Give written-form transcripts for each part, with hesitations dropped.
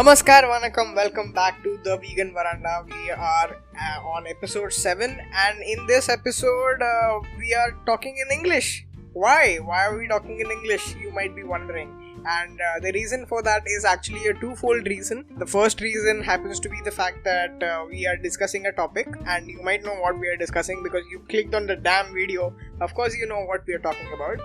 Namaskar, Vanakkam, welcome back to the Vegan Veranda. We are on episode 7, and in this episode, we are talking in English. Why? Why are we talking in English? You might be wondering. And the reason for that is actually a twofold reason. The first reason happens to be the fact that we are discussing a topic, and you might know what we are discussing because you clicked on the damn video. Of course, you know what we are talking about.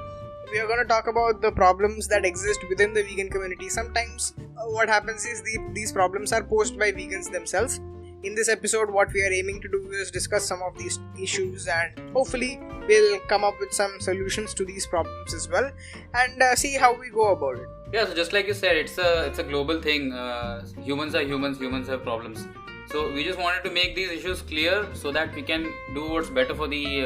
We are going to talk about the problems that exist within the vegan community. Sometimes what happens is these problems are posed by vegans themselves. In this episode, what we are aiming to do is discuss some of these issues, and hopefully we'll come up with some solutions to these problems as well, and see how we go about it. Yeah, so just like you said, it's a global thing. Humans are humans, humans have problems. So we just wanted to make these issues clear so that we can do what's better for the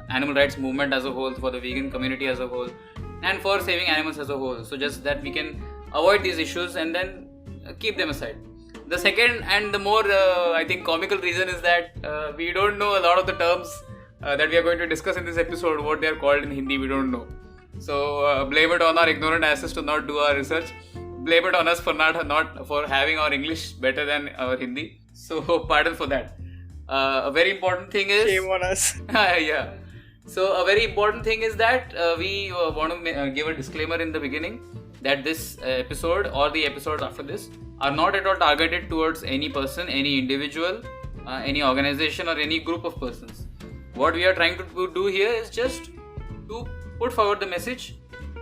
animal rights movement as a whole, for the vegan community as a whole, and for saving animals as a whole. So just that we can avoid these issues and then keep them aside. The second and the more I think comical reason is that we don't know a lot of the terms that we are going to discuss in this episode, what they are called in Hindi, we don't know. So blame it on our ignorant asses to not do our research. Blame it on us for not for having our English better than our Hindi. So pardon for that. A very important thing is... Shame on us. Yeah. So a very important thing is that we want to give a disclaimer in the beginning that this episode or the episodes after this are not at all targeted towards any person, any individual, any organization or any group of persons. What we are trying to do here is just to put forward the message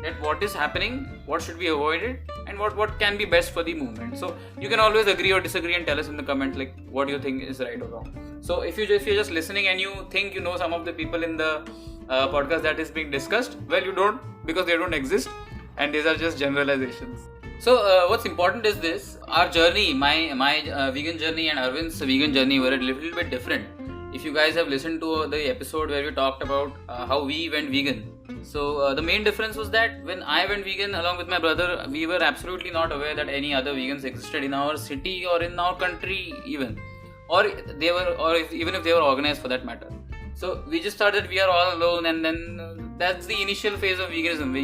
that what is happening, what should be avoided, and what can be best for the movement. So you can always agree or disagree and tell us in the comment like what you think is right or wrong. So if you're just listening and you think you know some of the people in the podcast that is being discussed, well, you don't, because they don't exist, and these are just generalizations. So what's important is this: our journey, my vegan journey and Arvind's vegan journey were a little bit different. If you guys have listened to the episode where we talked about how we went vegan, so the main difference was that when I went vegan along with my brother, we were absolutely not aware that any other vegans existed in our city or in our country even, even if they were organized for that matter. So we just thought that we are all alone, and then that's the initial phase of veganism where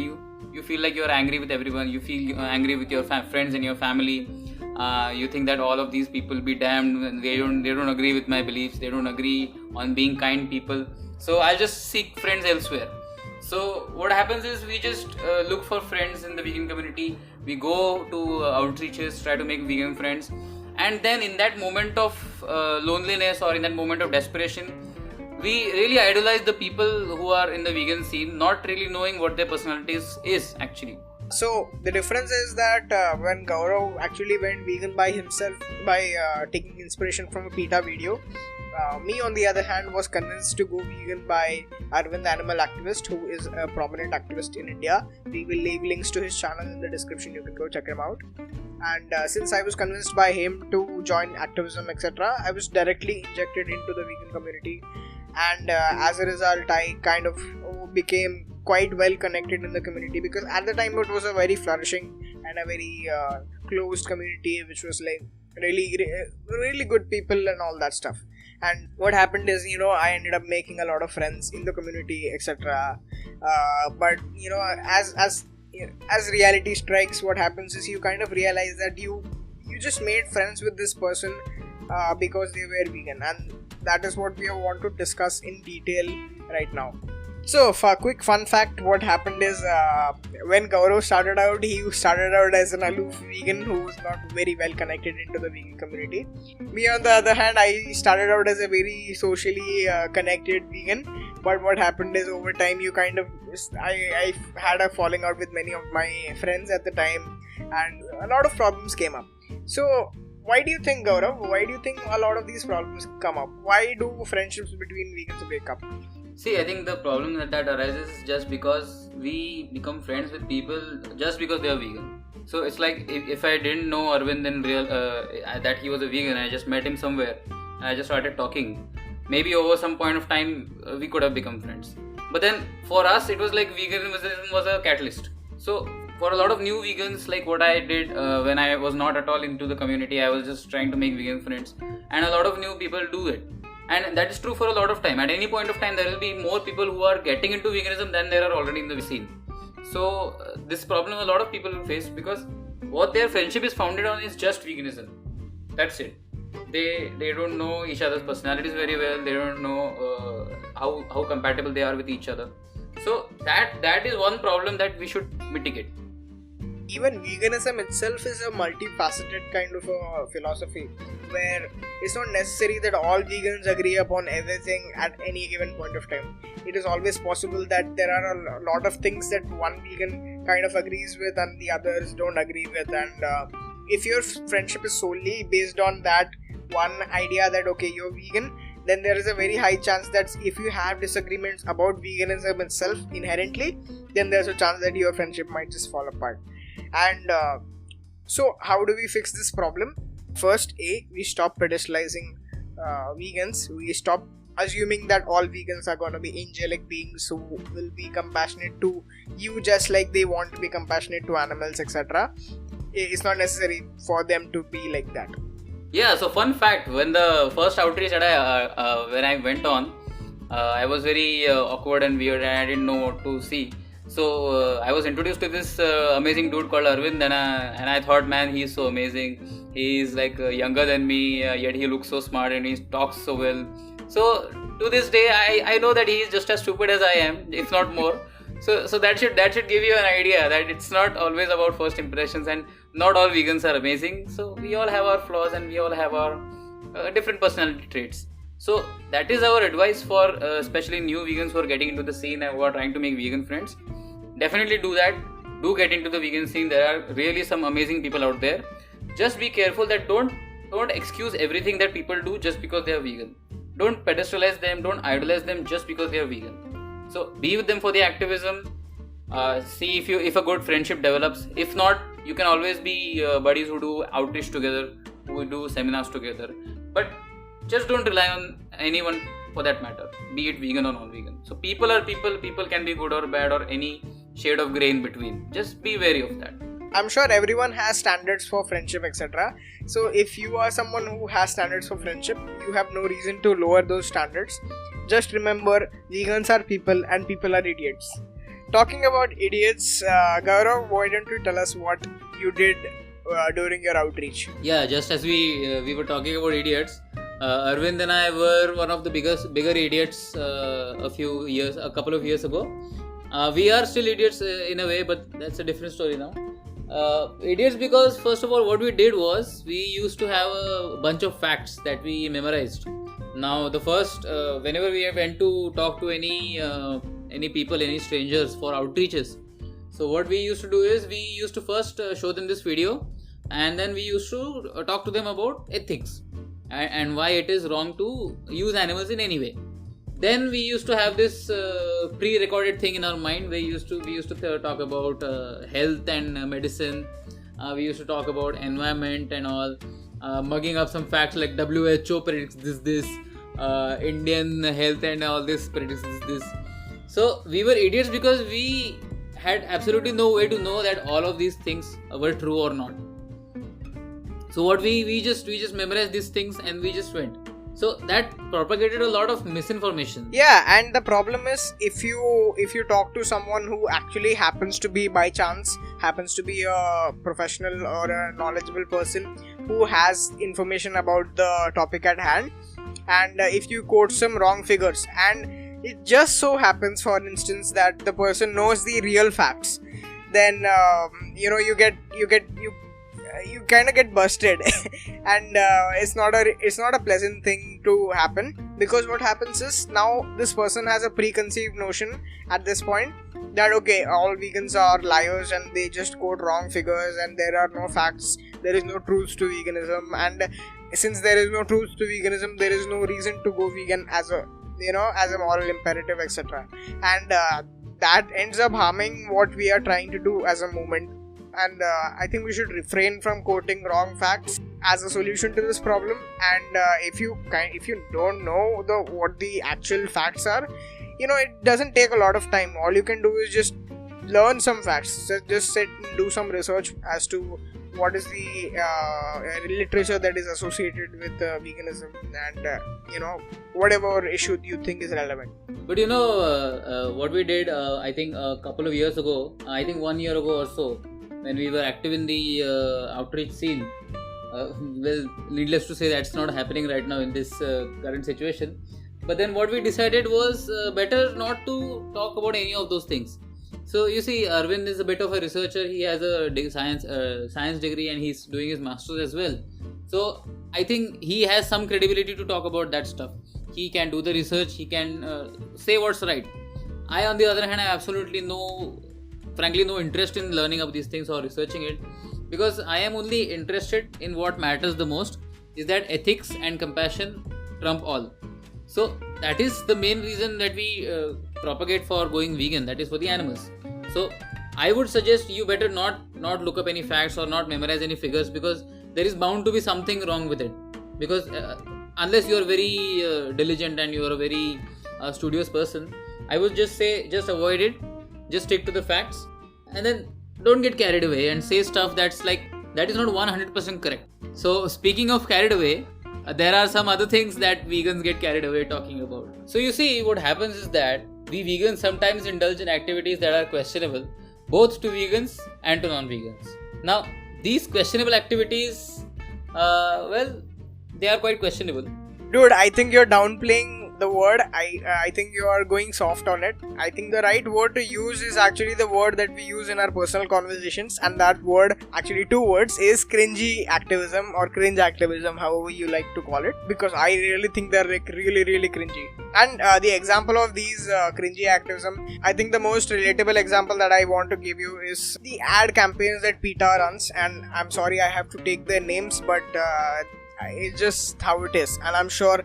you feel like you're angry with everyone, you feel angry with your friends and your family. You think that all of these people be damned, they don't agree with my beliefs, they don't agree on being kind people, so I'll just seek friends elsewhere. So what happens is we just look for friends in the vegan community, we go to outreaches, try to make vegan friends, and then in that moment of loneliness or in that moment of desperation, we really idolize the people who are in the vegan scene, not really knowing what their personalities is actually. So the difference is that when Gaurav actually went vegan by himself by taking inspiration from a PETA video, me on the other hand was convinced to go vegan by Arvind the Animal Activist, who is a prominent activist in India. We will leave links to his channel in the description, you can go check him out. And since I was convinced by him to join activism etc., I was directly injected into the vegan community, and as a result I kind of became quite well connected in the community, because at the time it was a very flourishing and a very closed community which was like really good people and all that stuff. And what happened is, I ended up making a lot of friends in the community etc. But as reality strikes, what happens is you kind of realize that you just made friends with this person because they were vegan, and that is what we want to discuss in detail right now. So, for a quick fun fact, what happened is when Gaurav started out, he started out as an aloof vegan who was not very well connected into the vegan community. Me, on the other hand, I started out as a very socially connected vegan. But what happened is over time, I had a falling out with many of my friends at the time, and a lot of problems came up. So, why do you think, Gaurav? Why do you think a lot of these problems come up? Why do friendships between vegans break up? See, I think the problem that arises is just because we become friends with people just because they are vegan. So it's like if I didn't know Arvind in real that he was a vegan, I just met him somewhere and I just started talking. Maybe over some point of time we could have become friends. But then for us it was like veganism was a catalyst. So for a lot of new vegans, like what I did when I was not at all into the community, I was just trying to make vegan friends, and a lot of new people do it. And that is true for a lot of time. At any point of time, there will be more people who are getting into veganism than there are already in the scene. So this problem a lot of people will face, because what their friendship is founded on is just veganism. That's it. They don't know each other's personalities very well. They don't know how compatible they are with each other. So that is one problem that we should mitigate. Even veganism itself is a multifaceted kind of a philosophy where it's not necessary that all vegans agree upon everything at any given point of time. It is always possible that there are a lot of things that one vegan kind of agrees with and the others don't agree with, and if your friendship is solely based on that one idea that okay, you're vegan, then there is a very high chance that if you have disagreements about veganism itself inherently, then there's a chance that your friendship might just fall apart. And so how do we fix this problem? First, we stop pedestalizing vegans. We stop assuming that all vegans are going to be angelic beings who will be compassionate to you just like they want to be compassionate to animals, etc. It's not necessary for them to be like that. Yeah, so fun fact, when the first outreach that when I went on, I was very awkward and weird and I didn't know what to see. So I was introduced to this amazing dude called Arvind, and I thought, man, he's so amazing. He's like younger than me, yet he looks so smart and he talks so well. So to this day, I know that he's just as stupid as I am, if not more. So that should give you an idea that it's not always about first impressions, and not all vegans are amazing. So we all have our flaws and we all have our different personality traits. So that is our advice for especially new vegans who are getting into the scene and who are trying to make vegan friends. Definitely do that. Do get into the vegan scene. There are really some amazing people out there. Just be careful that don't excuse everything that people do just because they are vegan. Don't pedestalize them. Don't idolize them just because they are vegan. So be with them for the activism. See if a good friendship develops. If not, you can always be buddies who do outreach together, who do seminars together. But just don't rely on anyone for that matter, be it vegan or non-vegan. So people are people. People can be good or bad or any shade of grey in between. Just be wary of that. I'm sure everyone has standards for friendship, etc. So if you are someone who has standards for friendship, you have no reason to lower those standards. Just remember, vegans are people and people are idiots. Talking about idiots, Gaurav, why don't you tell us what you did during your outreach? Yeah, just as we were talking about idiots, Arvind and I were one of the bigger idiots a couple of years ago. We are still idiots in a way, but that's a different story now. Idiots because first of all, what we did was we used to have a bunch of facts that we memorized. Now the first, whenever we went to talk to any people, any strangers for outreaches, so what we used to do is we used to first show them this video, and then we used to talk to them about ethics and why it is wrong to use animals in any way. Then we used to have this pre-recorded thing in our mind. We used to talk about health and medicine. We used to talk about environment and all, mugging up some facts like WHO predicts this, Indian health and all this predicts this. So we were idiots because we had absolutely no way to know that all of these things were true or not. So what we just memorized these things and we just went. So that propagated a lot of misinformation. Yeah, and the problem is if you talk to someone who actually happens to be by chance happens to be a professional or a knowledgeable person who has information about the topic at hand, and if you quote some wrong figures and it just so happens, for instance, that the person knows the real facts, then you kind of get busted and it's not a pleasant thing to happen, because what happens is now this person has a preconceived notion at this point that okay, all vegans are liars and they just quote wrong figures and there are no facts, there is no truth to veganism, and since there is no truth to veganism, there is no reason to go vegan as a moral imperative, etc. And that ends up harming what we are trying to do as a movement. And I think we should refrain from quoting wrong facts as a solution to this problem. And if you don't know what the actual facts are, it doesn't take a lot of time. All you can do is just learn some facts. Just sit and do some research as to what is the literature that is associated with veganism, and whatever issue you think is relevant. But what we did, I think a couple of years ago, I think 1 year ago or so, when we were active in the outreach scene. Well, needless to say, that's not happening right now in this current situation. But then what we decided was better not to talk about any of those things. So you see, Arvind is a bit of a researcher. He has a science degree and he's doing his master's as well. So I think he has some credibility to talk about that stuff. He can do the research. He can say what's right. I, on the other hand, have absolutely frankly no interest in learning about these things or researching it, because I am only interested in what matters the most, is that ethics and compassion trump all. So that is the main reason that we propagate for going vegan, that is for the animals. So I would suggest you better not look up any facts or not memorize any figures, because there is bound to be something wrong with it. Because unless you are very diligent and you are a very studious person, I would just say just avoid it, just stick to the facts, and then don't get carried away and say stuff that is not 100% correct. So speaking of carried away, there are some other things that vegans get carried away talking about. So you see, what happens is that we vegans sometimes indulge in activities that are questionable, both to vegans and to non-vegans. Now, these questionable activities, they are quite questionable. Dude, I think you're downplaying the word. I think you are going soft on it. I think the right word to use is actually the word that we use in our personal conversations, and that word, actually 2 words, is cringy activism or cringe activism, however you like to call it, because I really think they're like really cringy. And the example of these cringy activism, I think the most relatable example that I want to give you is the ad campaigns that PETA runs, and I'm sorry I have to take their names, but it's just how it is, and I'm sure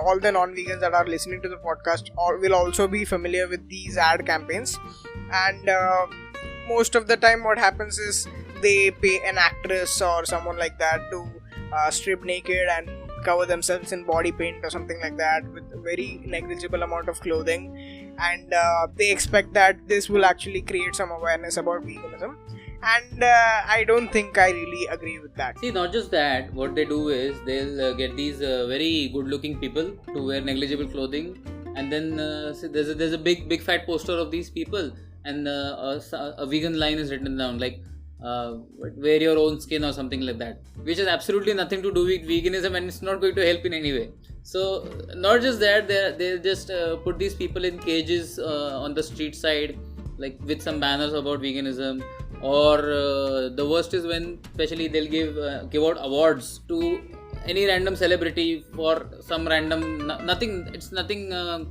all the non-vegans that are listening to the podcast will also be familiar with these ad campaigns. And most of the time what happens is they pay an actress or someone like that to strip naked and cover themselves in body paint or something like that with a very negligible amount of clothing, and they expect that this will actually create some awareness about veganism. And I don't think I really agree with that. See, not just that, what they do is they'll get these very good looking people to wear negligible clothing, and then there's a big fat poster of these people, and a vegan line is written down like wear your own skin or something like that, which has absolutely nothing to do with veganism, and it's not going to help in any way. So not just that, they just put these people in cages on the street side, like with some banners about veganism. Or the worst is when especially they'll give out awards to any random celebrity for some random nothing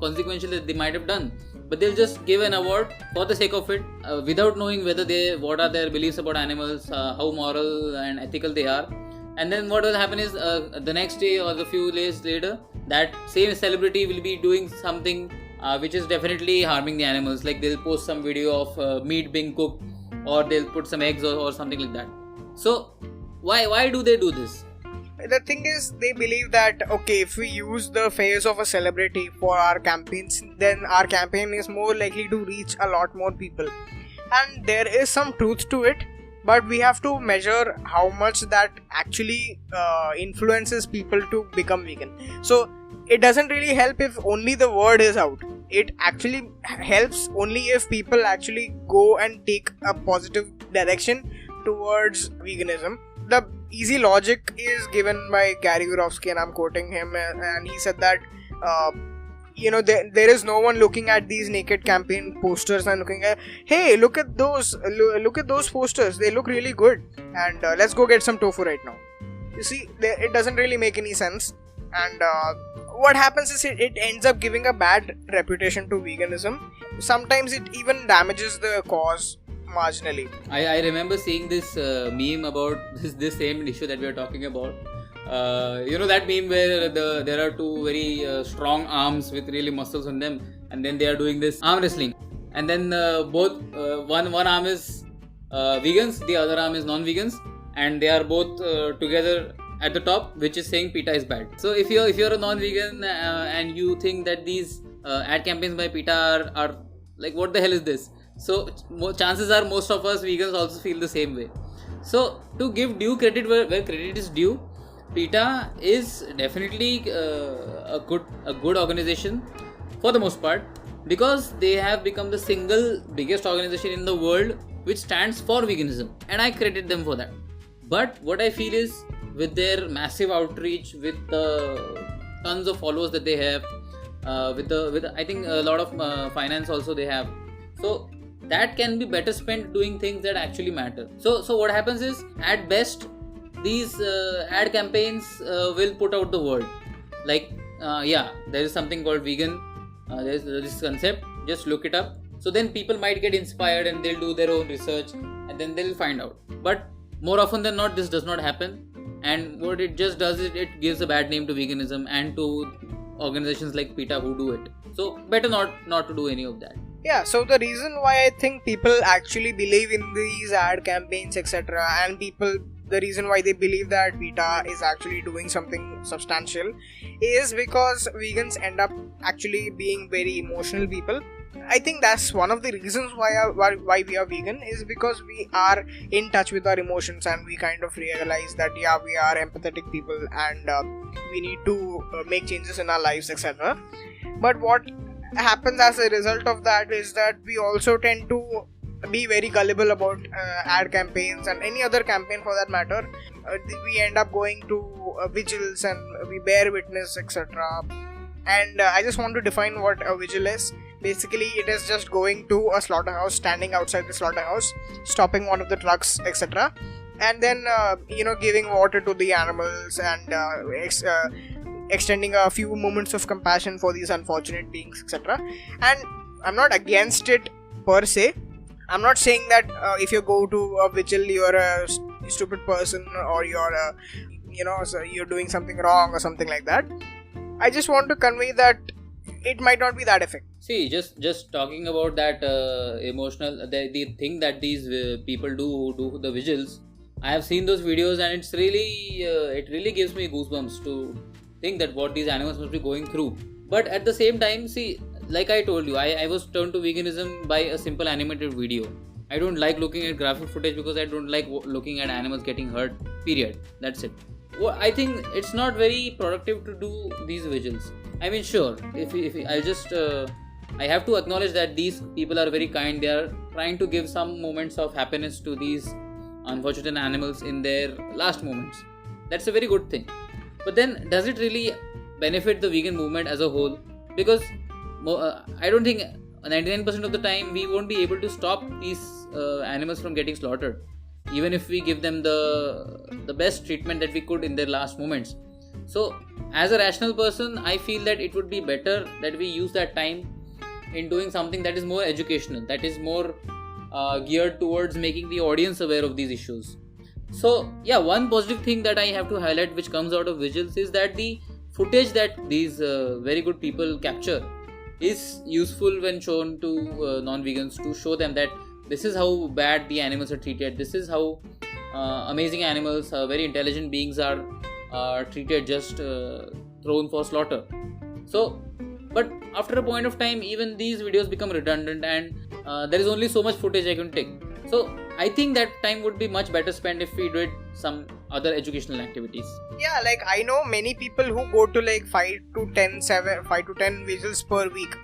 consequential that they might have done, but they'll just give an award for the sake of it, without knowing what are their beliefs about animals, how moral and ethical they are. And then what will happen is the next day or the few days later, that same celebrity will be doing something which is definitely harming the animals, like they'll post some video of meat being cooked, or they'll put some eggs or something like that. So why do they do this? The thing is, they believe that okay, if we use the face of a celebrity for our campaigns, then our campaign is more likely to reach a lot more people. And there is some truth to it, but we have to measure how much that actually influences people to become vegan. So it doesn't really help if only the word is out. It actually helps only if people actually go and take a positive direction towards veganism. The easy logic is given by Gary Yourofsky, and I'm quoting him, and he said that there is no one looking at these naked campaign posters and looking at, hey, look at those posters, they look really good, and let's go get some tofu right now. You see, it doesn't really make any sense. And what happens is it ends up giving a bad reputation to veganism. Sometimes it even damages the cause marginally. I remember seeing this meme about this same issue that we are talking about. That meme where there are two very strong arms with really muscles on them, and then they are doing this arm wrestling, and then both one arm is vegans, the other arm is non-vegans, and they are both together at the top, which is saying PETA is bad. So if you're a non-vegan and you think that these ad campaigns by PETA are like, what the hell is this? So chances are most of us vegans also feel the same way. So to give due credit where credit is due, PETA is definitely a good organization for the most part, because they have become the single biggest organization in the world which stands for veganism, and I credit them for that. But what I feel is, with their massive outreach, with the tons of followers that they have, with I think a lot of finance also they have, so that can be better spent doing things that actually matter. So what happens is, at best, these ad campaigns will put out the word like, there is something called vegan, there's this concept, just look it up. So then people might get inspired and they'll do their own research and then they'll find out. But more often than not, this does not happen. And what it just does is it gives a bad name to veganism and to organizations like PETA who do it. So better not to do any of that. Yeah, so the reason why I think people actually believe in these ad campaigns, etc., and the reason why they believe that PETA is actually doing something substantial is because vegans end up actually being very emotional people. I think that's one of the reasons why we are vegan, is because we are in touch with our emotions and we kind of realize that we are empathetic people and we need to make changes in our lives, etc. But what happens as a result of that is that we also tend to be very gullible about ad campaigns and any other campaign for that matter. We end up going to vigils and we bear witness, etc. And I just want to define what a vigil is. Basically, it is just going to a slaughterhouse, standing outside the slaughterhouse, stopping one of the trucks, etc. And then, giving water to the animals and extending a few moments of compassion for these unfortunate beings, etc. And I'm not against it per se. I'm not saying that if you go to a vigil, you're a stupid person or you're you're doing something wrong or something like that. I just want to convey that it might not be that effective. See, just talking about that emotional, the thing that these people do the vigils. I have seen those videos and it's really it really gives me goosebumps to think that what these animals must be going through. But at the same time, see, like I told you, I was turned to veganism by a simple animated video. I don't like looking at graphic footage because I don't like looking at animals getting hurt, period. That's it. Well, I think it's not very productive to do these vigils. I mean, sure, if I just I have to acknowledge that these people are very kind. They are trying to give some moments of happiness to these unfortunate animals in their last moments. That's a very good thing. But then, does it really benefit the vegan movement as a whole? Because I don't think 99% of the time we won't be able to stop these animals from getting slaughtered, even if we give them the best treatment that we could in their last moments. So as a rational person, I feel that it would be better that we use that time in doing something that is more educational, that is more geared towards making the audience aware of these issues. So yeah, one positive thing that I have to highlight which comes out of vigils is that the footage that these very good people capture is useful when shown to non-vegans, to show them that this is how bad the animals are treated, this is how amazing animals, very intelligent beings are treated, just thrown for slaughter. So, but after a point of time, even these videos become redundant and there is only so much footage I can take. So I think that time would be much better spent if we did some other educational activities. Yeah, like I know many people who go to like 5 to 10 vigils per week.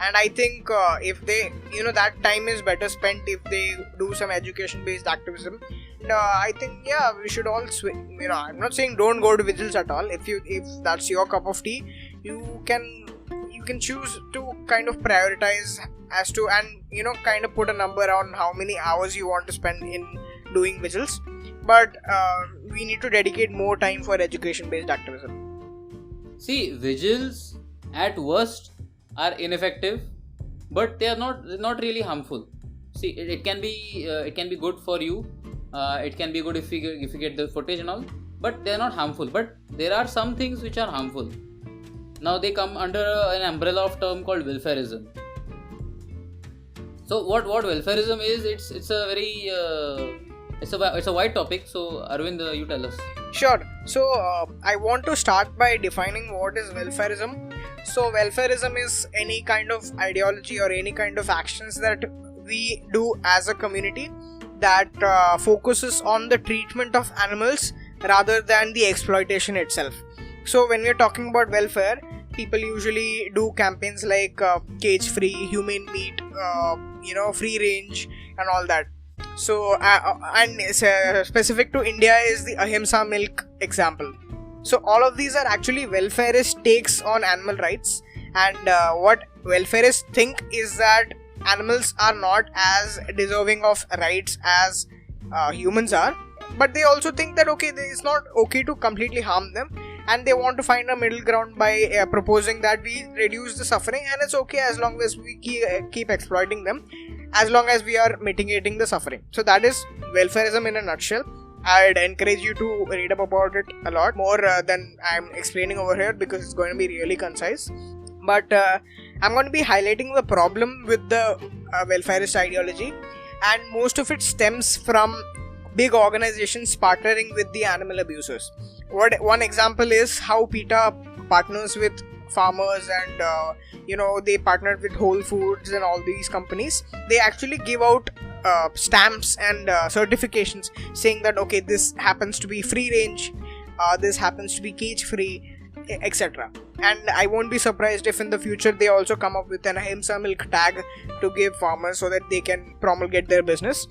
And I think if they, that time is better spent if they do some education-based activism. And I think, we should all swing. I'm not saying don't go to vigils at all. If that's your cup of tea, you can choose to kind of prioritize as to, and kind of put a number on how many hours you want to spend in doing vigils. But we need to dedicate more time for education-based activism. See, vigils at worst are ineffective, but they are not really harmful. See, it can be good for you. It can be good if you get the footage and all, but they are not harmful. But there are some things which are harmful. Now they come under an umbrella of term called welfareism. So what welfareism is? It's a very it's a wide topic. So Arvind, you tell us. Sure. So I want to start by defining what is welfareism. So welfareism is any kind of ideology or any kind of actions that we do as a community that focuses on the treatment of animals rather than the exploitation itself. So when we're talking about welfare, people usually do campaigns like cage free, humane meat, free range and all that. So and specific to India is the Ahimsa milk example. So all of these are actually welfareist takes on animal rights, and what welfareists think is that animals are not as deserving of rights as humans are, but they also think that okay, it's not okay to completely harm them, and they want to find a middle ground by proposing that we reduce the suffering, and it's okay as long as we keep exploiting them, as long as we are mitigating the suffering. So that is welfareism in a nutshell. I'd encourage you to read up about it a lot more than I'm explaining over here, because it's going to be really concise. But I'm going to be highlighting the problem with the welfareist ideology, and most of it stems from big organizations partnering with the animal abusers. One example is how PETA partners with farmers, and they partnered with Whole Foods and all these companies. They actually give out stamps and certifications saying that okay, this happens to be free range, this happens to be cage free, etc. And I won't be surprised if in the future they also come up with an Ahimsa milk tag to give farmers so that they can promulgate their business.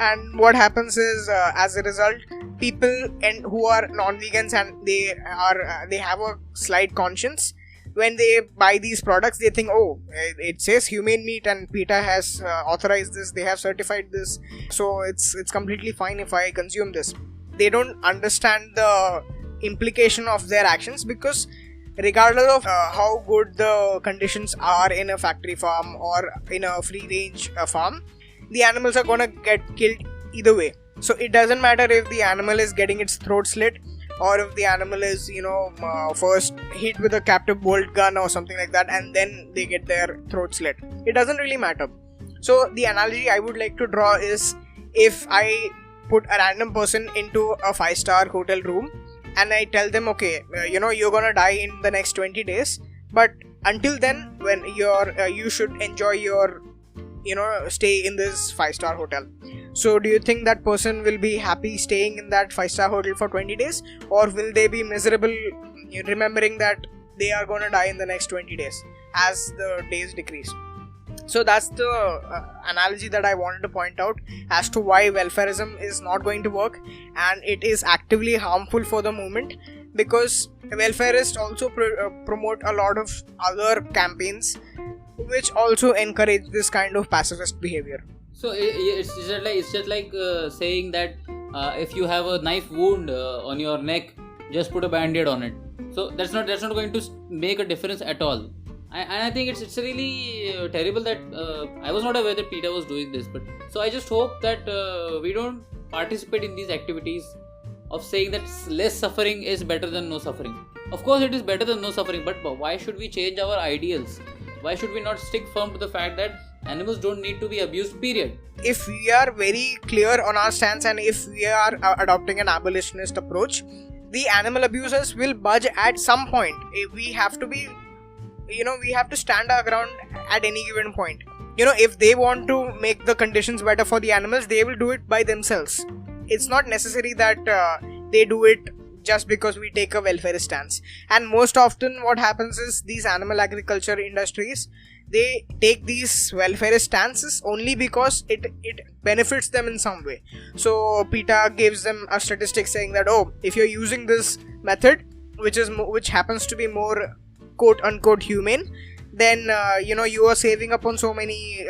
And what happens is, as a result, people who are non-vegans and they have a slight conscience, when they buy these products, they think, oh, it says humane meat and PETA has authorized this, they have certified this, so it's completely fine if I consume this. They don't understand the implication of their actions, because regardless of how good the conditions are in a factory farm or in a free range farm, the animals are gonna get killed either way. So it doesn't matter if the animal is getting its throat slit, or if the animal is first hit with a captive bolt gun or something like that, and then they get their throat slit. It doesn't really matter. So the analogy I would like to draw is, if I put a random person into a 5-star hotel room and I tell them, okay, you're gonna die in the next 20 days, but until then, when you should enjoy your stay in this 5-star hotel. So do you think that person will be happy staying in that 5-star hotel for 20 days, or will they be miserable remembering that they are gonna die in the next 20 days as the days decrease? So that's the analogy that I wanted to point out as to why welfareism is not going to work, and it is actively harmful for the movement, because welfarists also promote a lot of other campaigns which also encourage this kind of pacifist behavior. So it's just like saying that if you have a knife wound on your neck, just put a band-aid on it. So that's not going to make a difference at all. And I think it's really terrible that I was not aware that PETA was doing this. But so I just hope that we don't participate in these activities of saying that less suffering is better than no suffering. Of course, it is better than no suffering, but why should we change our ideals? Why should we not stick firm to the fact that animals don't need to be abused, period? If we are very clear on our stance, and if we are adopting an abolitionist approach, the animal abusers will budge at some point. We have to be, we have to stand our ground at any given point. If they want to make the conditions better for the animals, they will do it by themselves. It's not necessary that they do it just because we take a welfare stance. And most often what happens is, these animal agriculture industries, they take these welfare stances only because it benefits them in some way. So PETA gives them a statistic saying that, oh, if you're using this method, which happens to be more quote unquote humane, then you are saving up on so many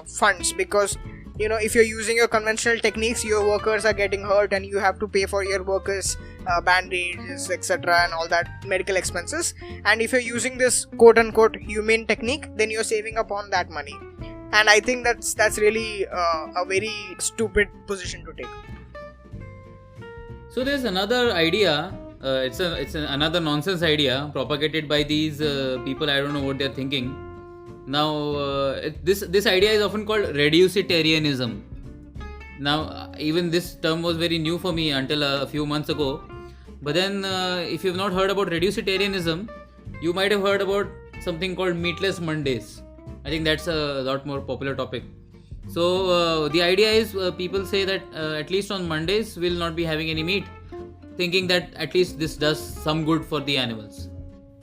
funds, because if you're using your conventional techniques, your workers are getting hurt and you have to pay for your workers band-aids, etc., and all that medical expenses. And if you're using this quote-unquote humane technique, then you're saving up on that money. And I think that's really a very stupid position to take. So there's another idea. It's another nonsense idea propagated by these people. I don't know what they're thinking. Now, this idea is often called reducitarianism. Now, even this term was very new for me until a few months ago. But then, if you've not heard about reducitarianism, you might have heard about something called Meatless Mondays. I think that's a lot more popular topic. So, the idea is people say that at least on Mondays, we'll not be having any meat, thinking that at least this does some good for the animals.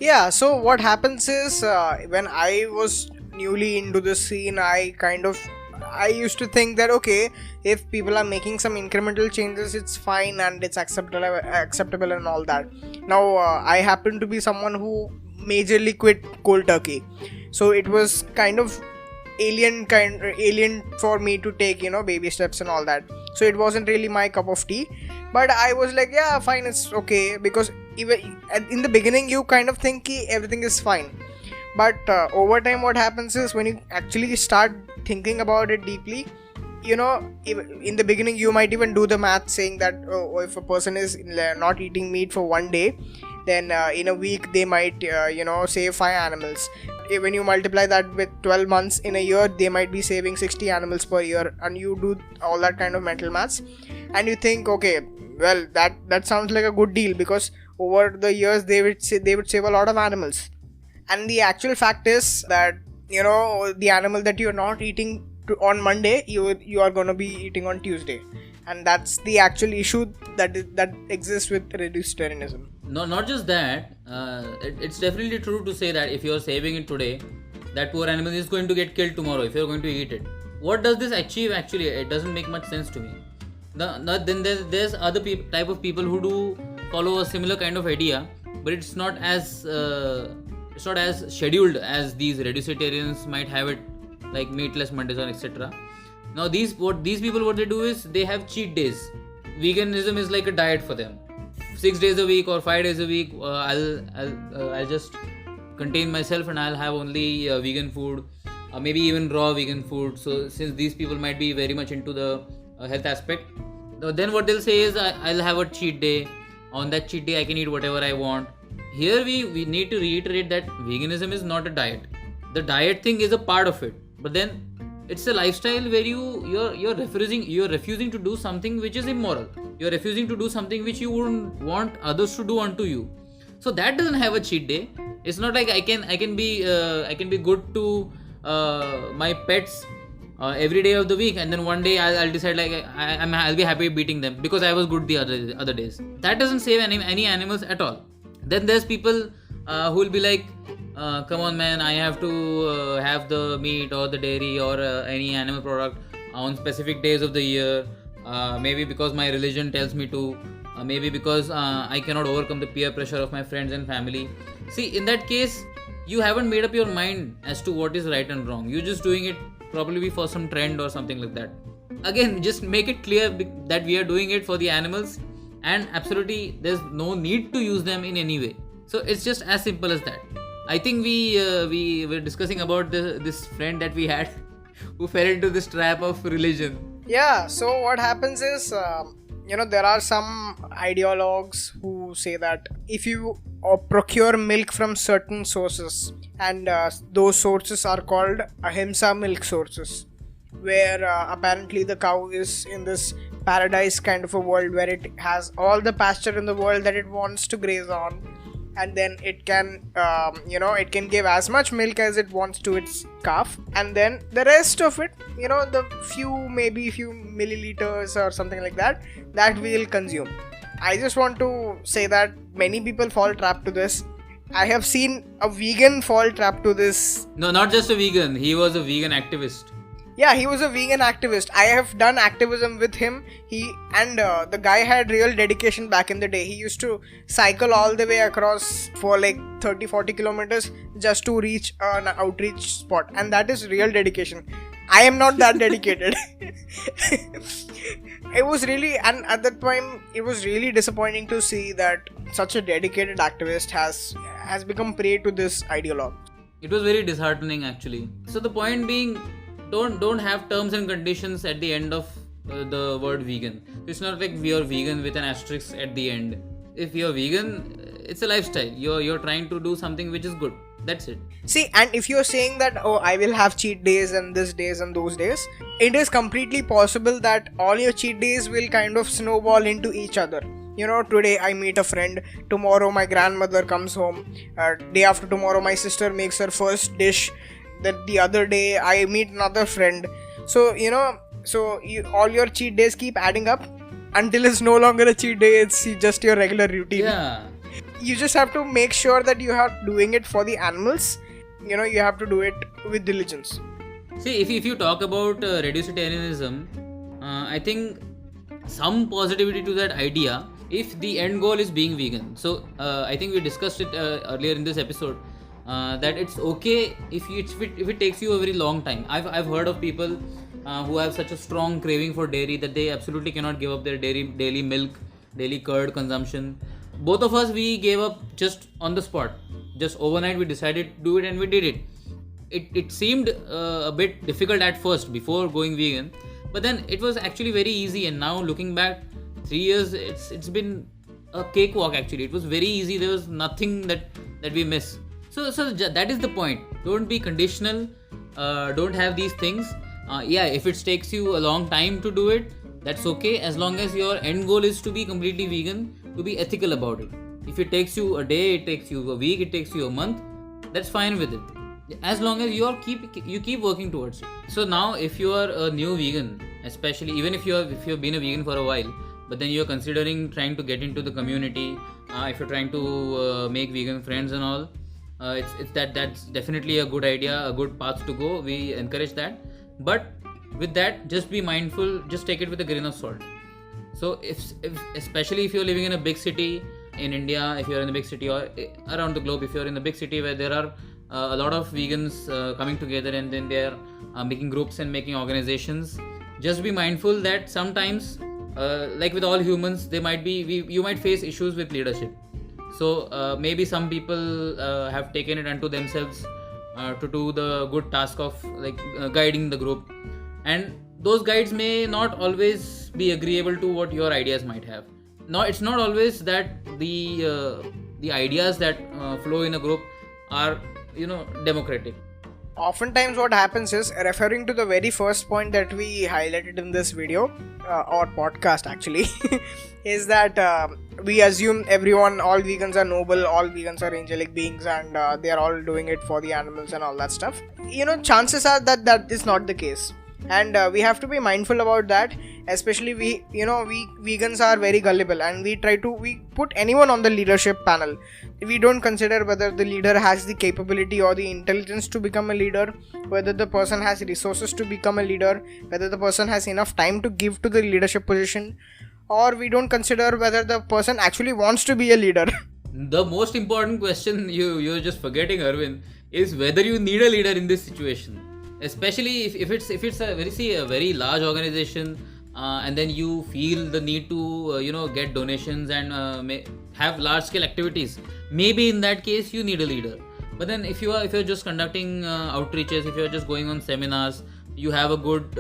Yeah, so what happens is, when I was newly into this scene, I kind of I used to think that okay, if people are making some incremental changes, it's fine and it's acceptable and all that. Now I happen to be someone who majorly quit cold turkey, so it was kind of alien for me to take, baby steps and all that. So it wasn't really my cup of tea, but I was like, yeah, fine, it's okay, because even in the beginning you kind of think everything is fine, but over time what happens is when you actually start thinking about it deeply, in the beginning you might even do the math saying that if a person is not eating meat for one day, then in a week they might save 5 animals. When you multiply that with 12 months in a year, they might be saving 60 animals per year, and you do all that kind of mental maths and you think, okay, well, that sounds like a good deal, because over the years they would save a lot of animals. And the actual fact is that the animal that you're not eating on Monday, you are going to be eating on Tuesday, and that's the actual issue that exists with reducitarianism. No, not just that. It's definitely true to say that if you're saving it today, that poor animal is going to get killed tomorrow if you're going to eat it. What does this achieve actually? It doesn't make much sense to me. Then there's other type of people who do follow a similar kind of idea, but it's not as scheduled as these reducitarians might have it, like meatless Mondays or etc. Now these people what they do is they have cheat days. Veganism is like a diet for them. 6 days a week or 5 days a week, I'll just contain myself and I'll have only vegan food, maybe even raw vegan food. So since these people might be very much into the health aspect, then what they'll say is I'll have a cheat day. On that cheat day I can eat whatever I want. Here we need to reiterate that veganism is not a diet. The diet thing is a part of it, but then it's a lifestyle where you're refusing to do something which is immoral. You're refusing to do something which you wouldn't want others to do unto you. So that doesn't have a cheat day. It's not like I can be good to my pets every day of the week, and then one day I'll decide like I'll be happy beating them because I was good the other days. That doesn't save any animals at all. Then there's people who will be like, come on man, I have to have the meat or the dairy or any animal product on specific days of the year, maybe because my religion tells me to, maybe because I cannot overcome the peer pressure of my friends and family. See, in that case, you haven't made up your mind as to what is right and wrong. You're just doing it probably for some trend or something like that. Again, just make it clear that we are doing it for the animals, and absolutely there's no need to use them in any way. So it's just as simple as that. I think we were discussing about this friend that we had who fell into this trap of religion. Yeah, so what happens is, there are some ideologues who say that if you procure milk from certain sources, and those sources are called ahimsa milk sources, where apparently the cow is in this paradise kind of a world where it has all the pasture in the world that it wants to graze on, and then it can it can give as much milk as it wants to its calf, and then the rest of it, the few milliliters or something like that we'll consume. I just want to say that many people fall trapped to this. I have seen a vegan fall trapped to this. No, not just a vegan, he was a vegan activist. Yeah, he was a vegan activist. I have done activism with him. The guy had real dedication back in the day. He used to cycle all the way across for like 30-40 kilometers just to reach an outreach spot. And that is real dedication. I am not that dedicated. It was really, and at that time, it was really disappointing to see that such a dedicated activist has become prey to this ideologue. It was very disheartening actually. So the point being, don't have terms and conditions at the end of the word vegan. It's not like we are vegan with an asterisk at the end. If you're vegan, it's a lifestyle. You're trying to do something which is good. That's it. See, and if you're saying that, I will have cheat days and this days and those days, it is completely possible that all your cheat days will kind of snowball into each other. Today I meet a friend, tomorrow my grandmother comes home, day after tomorrow my sister makes her first dish, then the other day I meet another friend. So, all your cheat days keep adding up until it's no longer a cheat day, it's just your regular routine. Yeah. You just have to make sure that you are doing it for the animals. You have to do it with diligence. See, if you talk about reducitarianism, I think some positivity to that idea if the end goal is being vegan. So I think we discussed it earlier in this episode, that it's okay if it takes you a very long time. I've heard of people who have such a strong craving for dairy that they absolutely cannot give up their daily milk, daily curd consumption. Both of us, we gave up just on the spot, just overnight. We decided to do it and we did it. It seemed a bit difficult at first before going vegan, but then it was actually very easy. And now looking back 3 years, it's been a cakewalk. Actually, it was very easy. There was nothing that we miss. So that is the point. Don't be conditional. Don't have these things. Yeah, if it takes you a long time to do it, that's okay, as long as your end goal is to be completely vegan, to be ethical about it. If it takes you a day, it takes you a week, it takes you a month, that's fine with it, as long as you keep working towards it. So now if you are a new vegan, especially even if you've been a vegan for a while, but then you're considering trying to get into the community, if you're trying to make vegan friends and all, that's definitely a good idea, a good path to go. We encourage that, but with that, just be mindful, just take it with a grain of salt. So if especially if you're living in a big city in India, if you're in a big city, or around the globe, if you're in a big city where there are a lot of vegans coming together, and then they're making groups and making organizations, just be mindful that sometimes, like with all humans, you might face issues with leadership. So maybe some people have taken it unto themselves to do the good task of guiding the group, and those guides may not always be agreeable to what your ideas might have. No, it's not always that the ideas that flow in a group are democratic. Oftentimes what happens is, referring to the very first point that we highlighted in this video or podcast actually, is that we assume all vegans are noble, all vegans are angelic beings, and they are all doing it for the animals and all that stuff. Chances are that is not the case, and we have to be mindful about that. Especially we vegans are very gullible, and we put anyone on the leadership panel. We don't consider whether the leader has the capability or the intelligence to become a leader, whether the person has resources to become a leader, whether the person has enough time to give to the leadership position, or we don't consider whether the person actually wants to be a leader. The most important question you're just forgetting, Arvind, is whether you need a leader in this situation. Especially if it's a very large organization, and then you feel the need to get donations and have large scale activities. Maybe in that case you need a leader. But then if you're just conducting outreaches, if you're just going on seminars, you have a good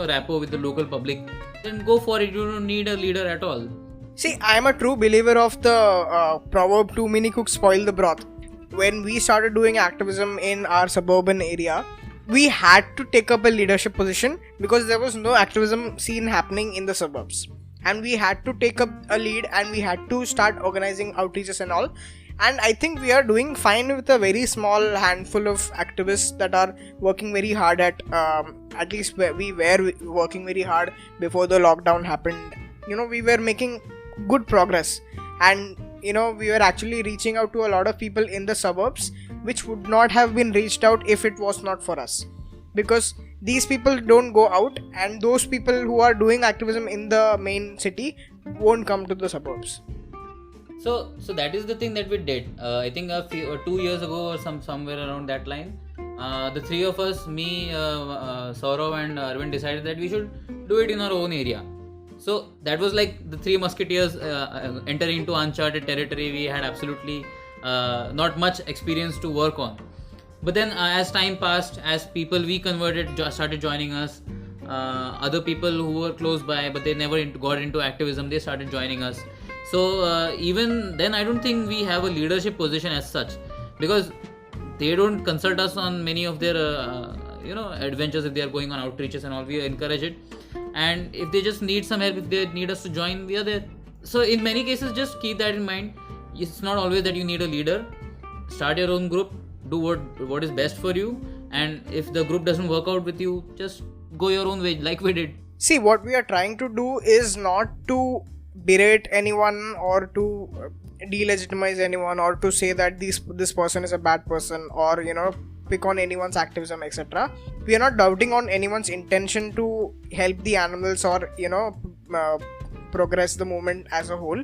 rapport with the local public, then go for it. You don't need a leader at all. See, I'm a true believer of the proverb, too many cooks spoil the broth. When we started doing activism in our suburban area, we had to take up a leadership position because there was no activism scene happening in the suburbs, and we had to take up a lead, and we had to start organizing outreaches and all. And I think we are doing fine with a very small handful of activists that are working very hard at least we were working very hard before the lockdown happened. We were making good progress, and we were actually reaching out to a lot of people in the suburbs, which would not have been reached out if it was not for us, because these people don't go out, and those people who are doing activism in the main city won't come to the suburbs. So that is the thing that we did. I think 2 years ago or somewhere around that line, the three of us, me, Saurav and Arvind, decided that we should do it in our own area. So that was like the Three Musketeers entering into uncharted territory. We had absolutely not much experience to work on. But then as time passed, as people we converted started joining us, other people who were close by but they never got into activism, they started joining us. So even then, I don't think we have a leadership position as such, because they don't consult us on many of their adventures. If they are going on outreaches and all, we encourage it, and if they just need some help, if they need us to join, we are there. So in many cases, just keep that in mind. It's not always that you need a leader. Start your own group, do what is best for you, and if the group doesn't work out with you, just go your own way, like we did. See, what we are trying to do is not to berate anyone or to delegitimize anyone or to say that this person is a bad person, or pick on anyone's activism, etc. We are not doubting on anyone's intention to help the animals or progress the movement as a whole.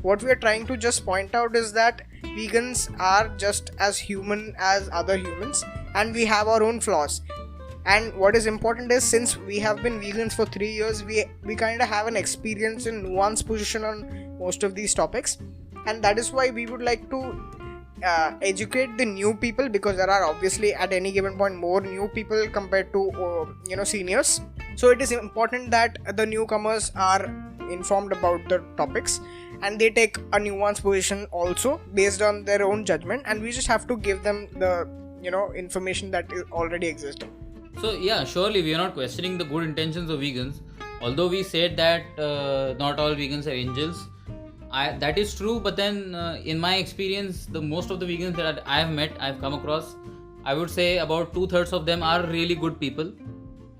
What we are trying to just point out is that vegans are just as human as other humans, and we have our own flaws. And what is important is, since we have been vegans for 3 years, we kind of have an experience in nuanced position on most of these topics, and that is why we would like to educate the new people, because there are obviously at any given point more new people compared to seniors. So it is important that the newcomers are informed about the topics, and they take a nuanced position also based on their own judgment, and we just have to give them the information that is already existing. So yeah, surely we are not questioning the good intentions of vegans, although we said that not all vegans are angels. That is true, but then in my experience, the most of the vegans that I have met, I've come across, I would say about 2/3 of them are really good people.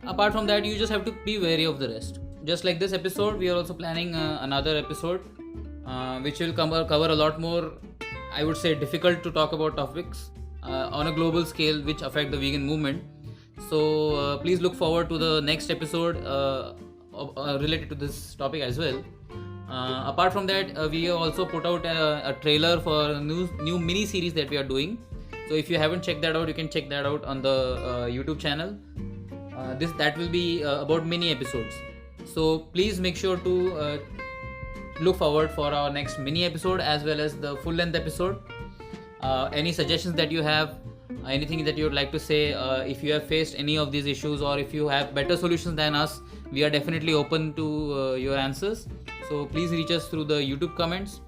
Apart from that, you just have to be wary of the rest. Just like this episode, we are also planning another episode which will cover a lot more, I would say, difficult to talk about topics on a global scale which affect the vegan movement. So please look forward to the next episode related to this topic as well. Apart from that, we have also put out a trailer for a new mini series that we are doing. So if you haven't checked that out, you can check that out on the YouTube channel. That will be about mini episodes. So please make sure to look forward for our next mini episode as well as the full length episode. Any suggestions that you have, anything that you would like to say, if you have faced any of these issues or if you have better solutions than us, we are definitely open to your answers. So please reach us through the YouTube comments.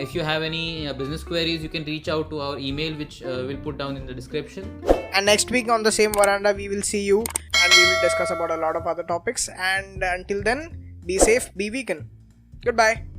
If you have any business queries, you can reach out to our email, which we'll put down in the description. And next week on the same veranda, we will see you and we will discuss about a lot of other topics. And until then, be safe, be vegan. Goodbye.